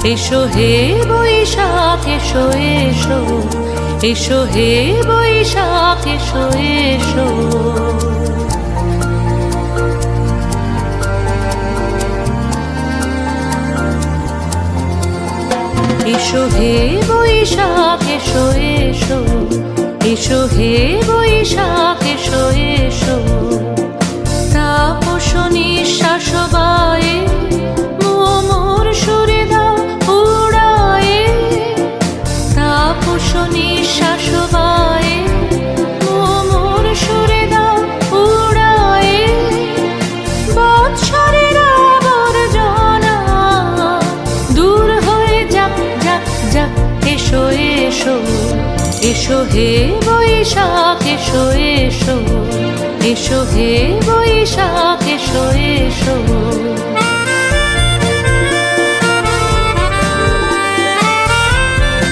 এসো হে বৈশাখ এসো এসো, এসো হে বৈশাখ এসো এসো। এসো হে বৈশাখ এসো এসো, এসো হে বৈশাখ এসো এসো। তাপস নিঃশ্বাস বায়ে মোর সুরে দাও উড়ায়ে, তাপস নিঃশ্বাস বায়ে মোর সুরে দাও উড়ায়ে। বৎসরের আবর্জনা দূর হয়ে যাক যাক যাক। এসো এসো, এসো হে বৈশাখ এসো এসো, এসো হে বৈশাখ এসো এসো।